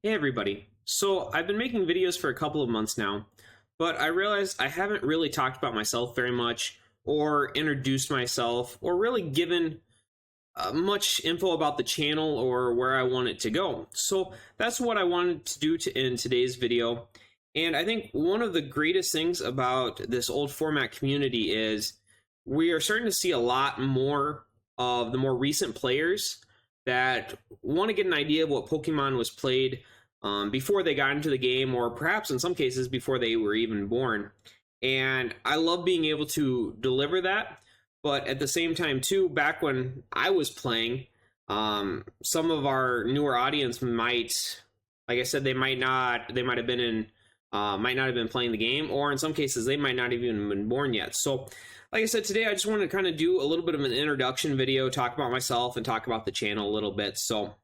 Hey everybody. So I've been making videos for a couple of months now, but I realized I haven't really talked about myself very much or introduced myself or really given much info about the channel or where I want it to go. So that's what I wanted to do in today's video. And I think one of the greatest things about this old format community is we are starting to see a lot more of the more recent players that want to get an idea of what Pokemon was played before they got into the game, or perhaps in some cases before they were even born. And I love being able to deliver that. But at the same time, too, back when I was playing, some of our newer audience might, like I said, they might not have been playing the game, or in some cases, they might not even have been born yet. So, like I said, today I just wanted to kind of do a little bit of an introduction video, talk about myself, and talk about the channel a little bit. So,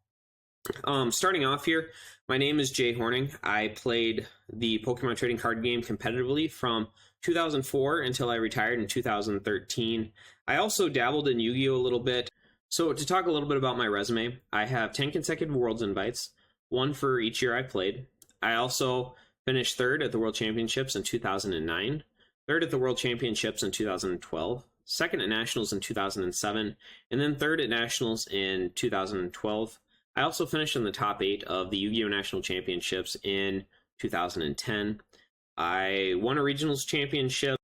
starting off here, my name is Jay Horning. I played the Pokemon trading card game competitively from 2004 until I retired in 2013. I also dabbled in Yu-Gi-Oh! A little bit. So to talk a little bit about my resume, I have 10 consecutive Worlds invites, one for each year I played. I also finished third at the World Championships in 2009, third at the World Championships in 2012, second at Nationals in 2007, and then third at Nationals in 2012. I also finished in the top 8 of the Yu-Gi-Oh! National Championships in 2010. I won a Regionals Championship.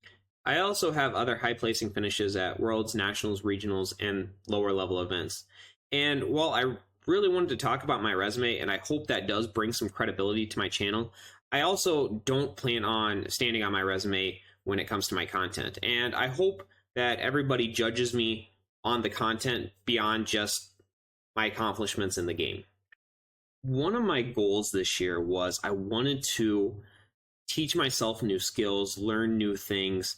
I also have other high placing finishes at Worlds, Nationals, Regionals, and lower level events. And while I really wanted to talk about my resume, and I hope that does bring some credibility to my channel, I also don't plan on standing on my resume when it comes to my content. And I hope that everybody judges me on the content beyond just my accomplishments in the game. One of my goals this year was I wanted to teach myself new skills, learn new things,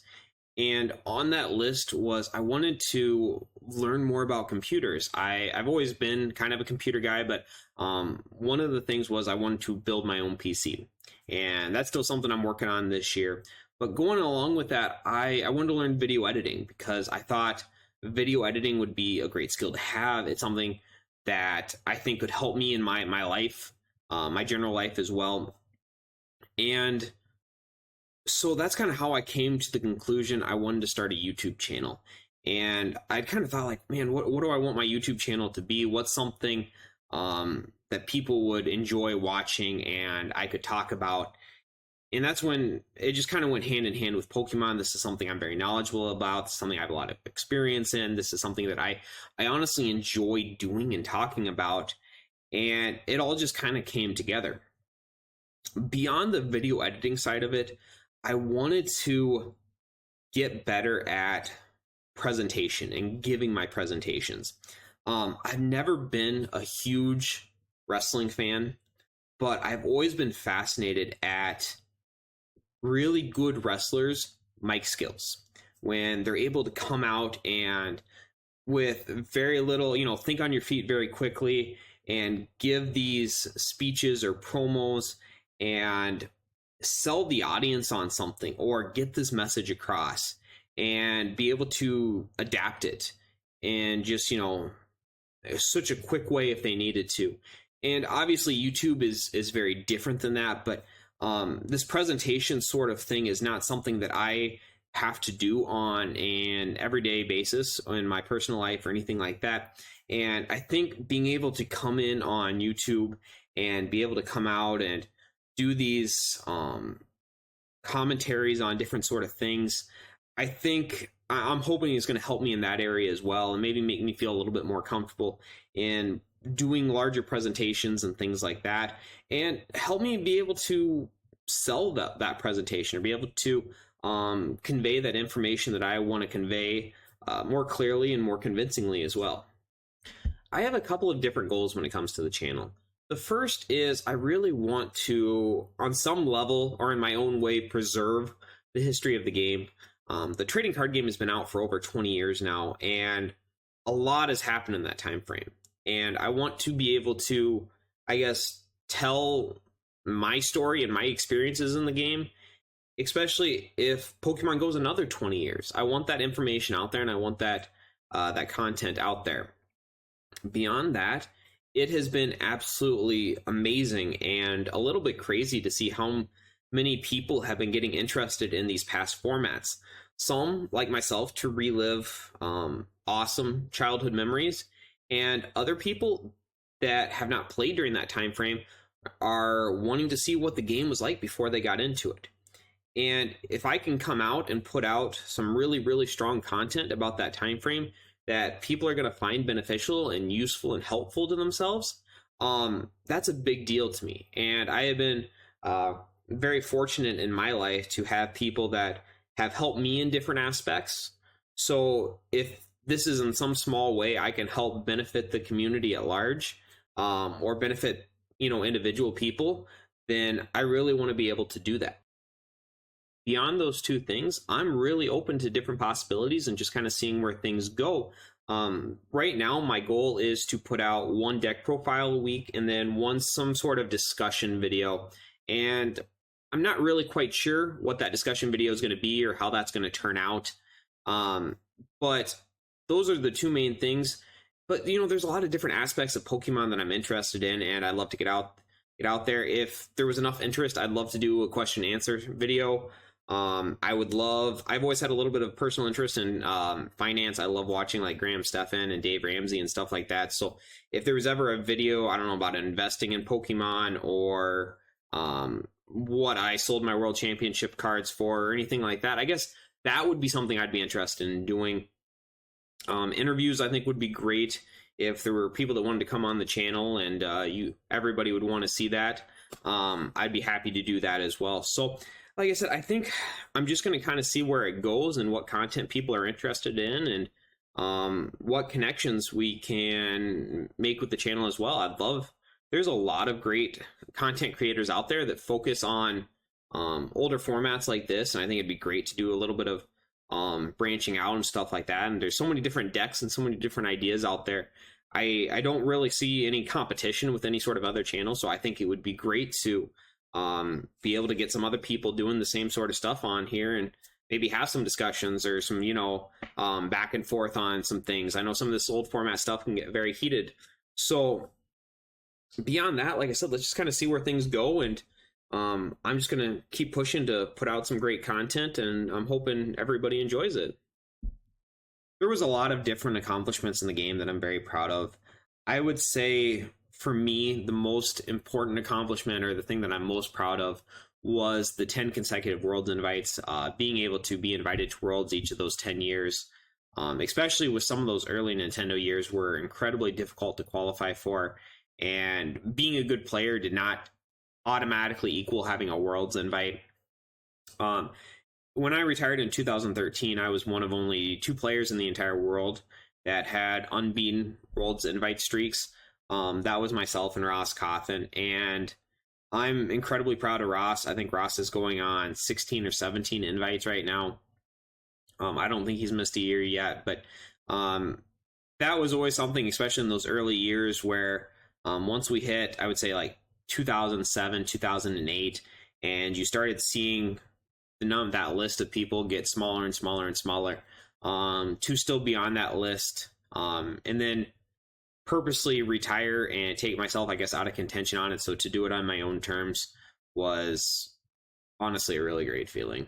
and on that list was I wanted to learn more about computers. I've always been kind of a computer guy, but one of the things was I wanted to build my own PC, and that's still something I'm working on this year. But going along with that, I wanted to learn video editing because I thought video editing would be a great skill to have. It's something that I think could help me in my life, my general life as well. And so that's kind of how I came to the conclusion I wanted to start a YouTube channel. And I kind of thought, like, man, what do I want my YouTube channel to be? What's something that people would enjoy watching and I could talk about? And that's when it just kind of went hand in hand with Pokemon. This is something I'm very knowledgeable about. This is something I have a lot of experience in. This is something that I honestly enjoy doing and talking about. And it all just kind of came together. Beyond the video editing side of it, I wanted to get better at presentation and giving my presentations. I've never been a huge wrestling fan, but I've always been fascinated at really good wrestlers' mic skills when they're able to come out and with very little, think on your feet very quickly and give these speeches or promos and sell the audience on something or get this message across and be able to adapt it and just, such a quick way if they needed to. And obviously YouTube is very different than that, but this presentation sort of thing is not something that I have to do on an everyday basis in my personal life or anything like that. And I think being able to come in on YouTube and be able to come out and do these commentaries on different sort of things, I think I'm hoping it's going to help me in that area as well, and maybe make me feel a little bit more comfortable in doing larger presentations and things like that, and help me be able to sell that presentation or be able to convey that information that I want to convey more clearly and more convincingly as well. I have a couple of different goals when it comes to the channel. The first is I really want to, on some level or in my own way, preserve the history of the game. The trading card game has been out for over 20 years now, and a lot has happened in that time frame. And I want to be able to, I guess, tell my story and my experiences in the game, especially if Pokemon goes another 20 years. I want that information out there, and I want that content out there. Beyond that it has been absolutely amazing and a little bit crazy to see how many people have been getting interested in these past formats. Some, like myself, to relive awesome childhood memories, and other people that have not played during that time frame are wanting to see what the game was like before they got into it. And if I can come out and put out some really, really strong content about that time frame that people are going to find beneficial and useful and helpful to themselves, that's a big deal to me. And I have been very fortunate in my life to have people that have helped me in different aspects. So if this is in some small way I can help benefit the community at large, or benefit individual people, then I really want to be able to do that. Beyond those two things, I'm really open to different possibilities and just kind of seeing where things go. Right now, my goal is to put out one deck profile a week and then some sort of discussion video. And I'm not really quite sure what that discussion video is going to be or how that's going to turn out. But those are the two main things. But there's a lot of different aspects of Pokemon that I'm interested in, and I'd love to get out there. If there was enough interest, I'd love to do a question and answer video. I've always had a little bit of personal interest in finance. I love watching like Graham Stephan and Dave Ramsey and stuff like that. So if there was ever a video, I don't know, about investing in Pokemon, or what I sold my World Championship cards for, or anything like that, I guess that would be something I'd be interested in doing. Interviews, I think, would be great if there were people that wanted to come on the channel, and everybody would want to see that. I'd be happy to do that as well. So like I said, I think I'm just going to kind of see where it goes and what content people are interested in, and what connections we can make with the channel as well. There's a lot of great content creators out there that focus on older formats like this, and I think it'd be great to do a little bit of branching out and stuff like that. And there's so many different decks and so many different ideas out there. I don't really see any competition with any sort of other channel, so I think it would be great to be able to get some other people doing the same sort of stuff on here, and maybe have some discussions or some back and forth on some things. I know some of this old format stuff can get very heated, so beyond that, like I said, let's just kind of see where things go. And I'm just gonna keep pushing to put out some great content, and I'm hoping everybody enjoys it. There was a lot of different accomplishments in the game that I'm very proud of. I would say, for me, the most important accomplishment, or the thing that I'm most proud of, was the 10 consecutive Worlds invites, being able to be invited to Worlds each of those 10 years, especially with some of those early Nintendo years were incredibly difficult to qualify for, and being a good player did not automatically equal having a Worlds invite. When I retired in 2013, I was one of only 2 players in the entire world that had unbeaten Worlds invite streaks. That was myself and Ross Cawthon, and I'm incredibly proud of Ross. I think Ross is going on 16 or 17 invites right now. I don't think he's missed a year yet, but that was always something, especially in those early years, where once we hit, I would say, like 2007, 2008, and you started seeing that list of people get smaller and smaller and smaller, to still be on that list, and then purposely retire and take myself, I guess, out of contention on it. So to do it on my own terms was honestly a really great feeling.